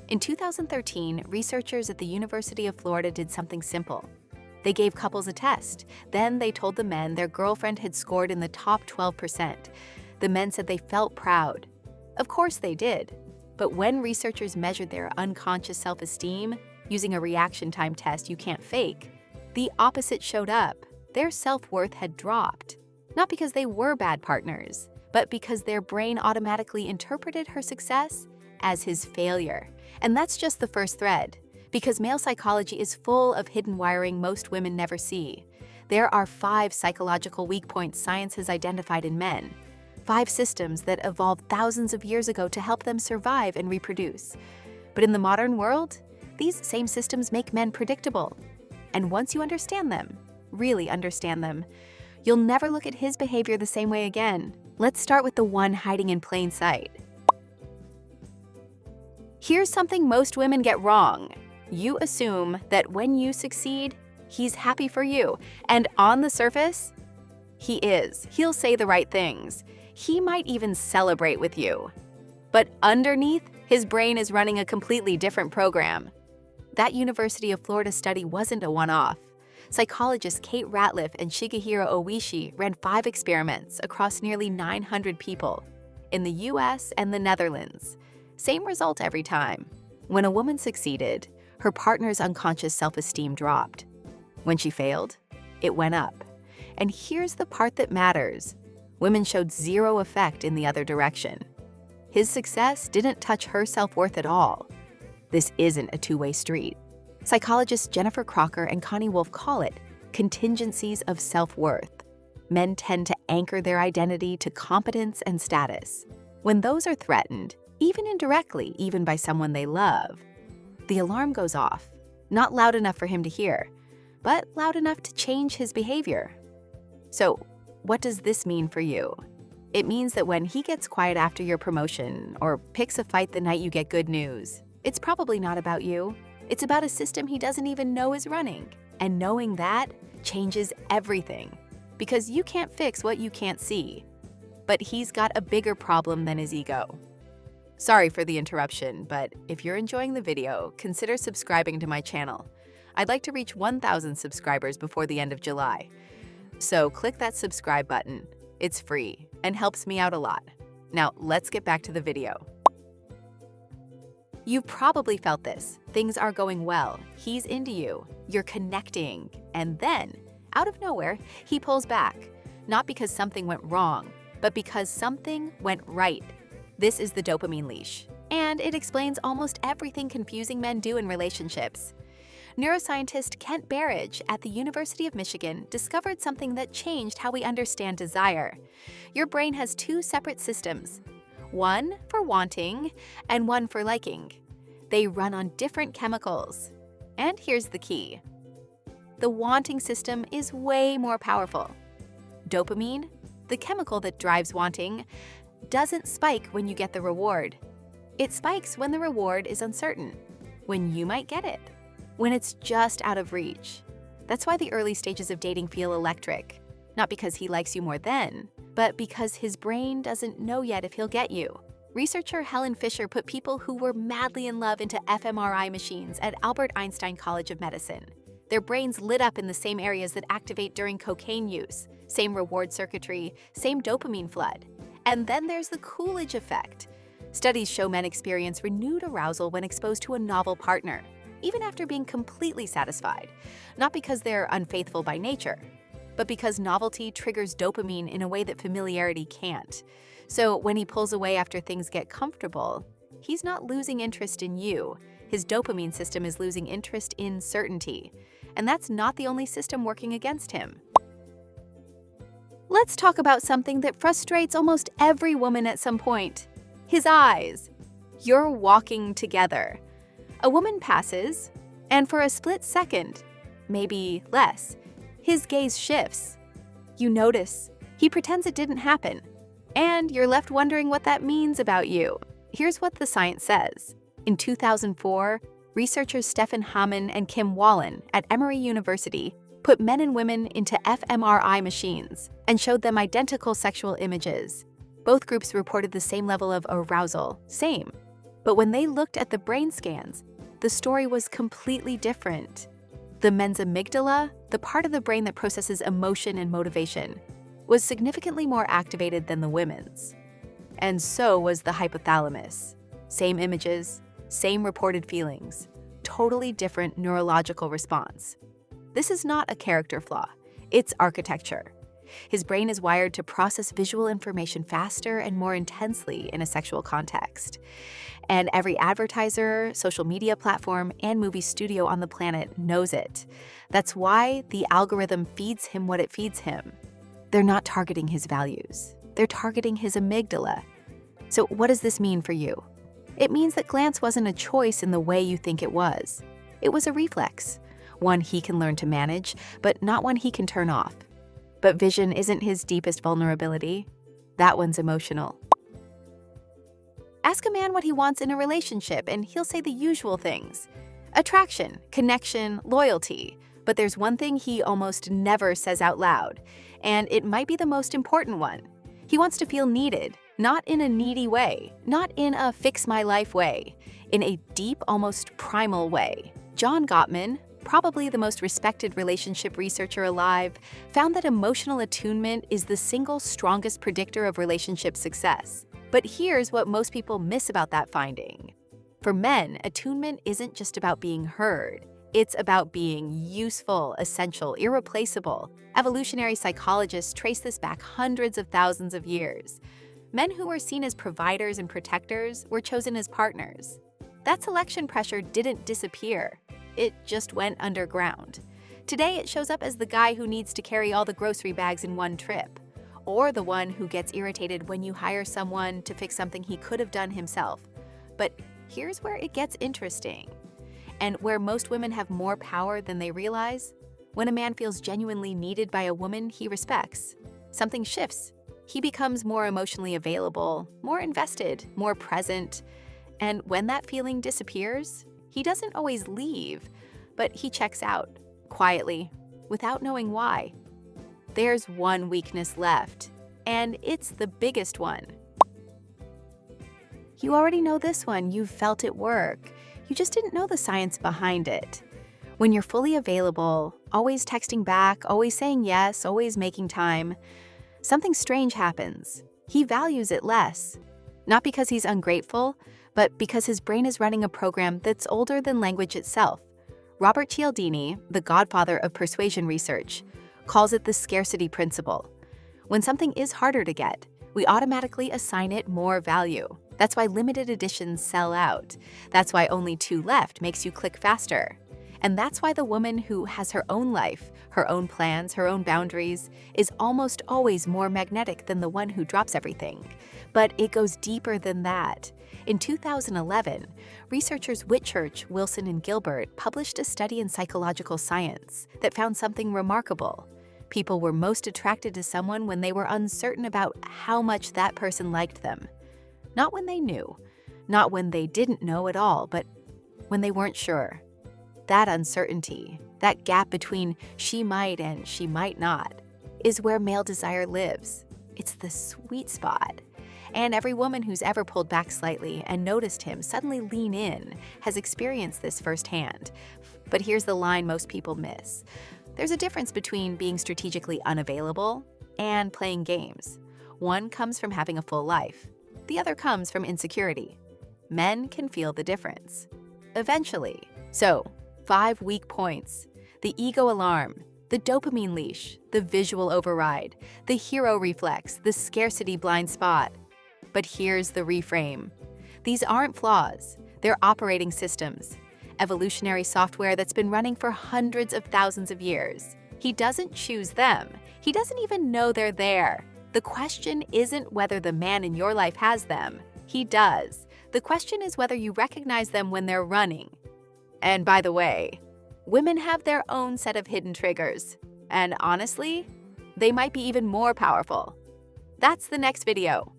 In 2013, researchers at the University of Florida did something simple. They gave couples a test. Then they told the men their girlfriend had scored in the top 12%. The men said they felt proud. Of course they did. But when researchers measured their unconscious self-esteem using a reaction time test you can't fake, the opposite showed up. Their self-worth had dropped. Not because they were bad partners, but because their brain automatically interpreted her success as his failure. And that's just the first thread, because male psychology is full of hidden wiring most women never see. There are 5 psychological weak points science has identified in men. 5 systems that evolved thousands of years ago to help them survive and reproduce. But in the modern world, these same systems make men predictable. And once you understand them, really understand them, you'll never look at his behavior the same way again. Let's start with the one hiding in plain sight. Here's something most women get wrong. You assume that when you succeed, he's happy for you. And on the surface, he is. He'll say the right things. He might even celebrate with you. But underneath, his brain is running a completely different program. That University of Florida study wasn't a one-off. Psychologists Kate Ratliff and Shigehiro Oishi ran 5 experiments across nearly 900 people in the US and the Netherlands. Same result every time. When a woman succeeded, her partner's unconscious self-esteem dropped. When she failed, it went up. And here's the part that matters. Women showed zero effect in the other direction. His success didn't touch her self-worth at all. This isn't a two-way street. Psychologists Jennifer Crocker and Connie Wolf call it contingencies of self-worth. Men tend to anchor their identity to competence and status. When those are threatened, even indirectly, even by someone they love, the alarm goes off. Not loud enough for him to hear, but loud enough to change his behavior. So, what does this mean for you? It means that when he gets quiet after your promotion or picks a fight the night you get good news, it's probably not about you. It's about a system he doesn't even know is running. And knowing that changes everything, because you can't fix what you can't see. But he's got a bigger problem than his ego. Sorry for the interruption, but if you're enjoying the video, consider subscribing to my channel. I'd like to reach 1,000 subscribers before the end of July. So click that subscribe button. It's free and helps me out a lot. Now let's get back to the video. You've probably felt this. Things are going well. He's into you. You're connecting. And then, out of nowhere, he pulls back. Not because something went wrong, but because something went right. This is the dopamine leash, and it explains almost everything confusing men do in relationships. Neuroscientist Kent Berridge at the University of Michigan discovered something that changed how we understand desire. Your brain has 2 separate systems, one for wanting and one for liking. They run on different chemicals. And here's the key. The wanting system is way more powerful. Dopamine, the chemical that drives wanting, doesn't spike when you get the reward. It spikes when the reward is uncertain, when you might get it, when it's just out of reach. That's why the early stages of dating feel electric. Not because he likes you more then, but because his brain doesn't know yet if he'll get you. Researcher Helen Fisher put people who were madly in love into fMRI machines at Albert Einstein College of Medicine. Their brains lit up in the same areas that activate during cocaine use, same reward circuitry, same dopamine flood. And then there's the Coolidge effect. Studies show men experience renewed arousal when exposed to a novel partner, even after being completely satisfied. Not because they're unfaithful by nature, but because novelty triggers dopamine in a way that familiarity can't. So when he pulls away after things get comfortable, he's not losing interest in you. His dopamine system is losing interest in certainty. And that's not the only system working against him. Let's talk about something that frustrates almost every woman at some point. His eyes. You're walking together. A woman passes, and for a split second, maybe less, his gaze shifts. You notice. He pretends it didn't happen. And you're left wondering what that means about you. Here's what the science says. In 2004, researchers Stephen Hamann and Kim Wallen at Emory University put men and women into fMRI machines and showed them identical sexual images. Both groups reported the same level of arousal, same. But when they looked at the brain scans, the story was completely different. The men's amygdala, the part of the brain that processes emotion and motivation, was significantly more activated than the women's. And so was the hypothalamus. Same images, same reported feelings, totally different neurological response. This is not a character flaw, it's architecture. His brain is wired to process visual information faster and more intensely in a sexual context. And every advertiser, social media platform, and movie studio on the planet knows it. That's why the algorithm feeds him what it feeds him. They're not targeting his values. They're targeting his amygdala. So what does this mean for you? It means that glance wasn't a choice in the way you think it was. It was a reflex, one he can learn to manage, but not one he can turn off. But vision isn't his deepest vulnerability. That one's emotional. Ask a man what he wants in a relationship, and he'll say the usual things. Attraction, connection, loyalty. But there's one thing he almost never says out loud, and it might be the most important one. He wants to feel needed, not in a needy way, not in a fix-my-life way, in a deep, almost primal way. John Gottman, probably the most respected relationship researcher alive, found that emotional attunement is the single strongest predictor of relationship success. But here's what most people miss about that finding. For men, attunement isn't just about being heard. It's about being useful, essential, irreplaceable. Evolutionary psychologists trace this back hundreds of thousands of years. Men who were seen as providers and protectors were chosen as partners. That selection pressure didn't disappear. It just went underground. Today, it shows up as the guy who needs to carry all the grocery bags in one trip, or the one who gets irritated when you hire someone to fix something he could have done himself. But here's where it gets interesting, and where most women have more power than they realize. When a man feels genuinely needed by a woman he respects, something shifts. He becomes more emotionally available, more invested, more present. And when that feeling disappears, he doesn't always leave, but he checks out, quietly, without knowing why. There's one weakness left, and it's the biggest one. You already know this one, you've felt it work. You just didn't know the science behind it. When you're fully available, always texting back, always saying yes, always making time, something strange happens. He values it less. Not because he's ungrateful, but because his brain is running a program that's older than language itself. Robert Cialdini, the godfather of persuasion research, calls it the scarcity principle. When something is harder to get, we automatically assign it more value. That's why limited editions sell out. That's why only 2 left makes you click faster. And that's why the woman who has her own life, her own plans, her own boundaries, is almost always more magnetic than the one who drops everything. But it goes deeper than that. In 2011, researchers Whitchurch, Wilson, and Gilbert published a study in Psychological Science that found something remarkable. People were most attracted to someone when they were uncertain about how much that person liked them. Not when they knew, not when they didn't know at all, but when they weren't sure. That uncertainty, that gap between she might and she might not, is where male desire lives. It's the sweet spot. And every woman who's ever pulled back slightly and noticed him suddenly lean in has experienced this firsthand. But here's the line most people miss. There's a difference between being strategically unavailable and playing games. One comes from having a full life. The other comes from insecurity. Men can feel the difference. Eventually. So, 5 weak points. The ego alarm, the dopamine leash, the visual override, the hero reflex, the scarcity blind spot. But here's the reframe. These aren't flaws. They're operating systems. Evolutionary software that's been running for hundreds of thousands of years. He doesn't choose them. He doesn't even know they're there. The question isn't whether the man in your life has them. He does. The question is whether you recognize them when they're running. And by the way, women have their own set of hidden triggers. And honestly, they might be even more powerful. That's the next video.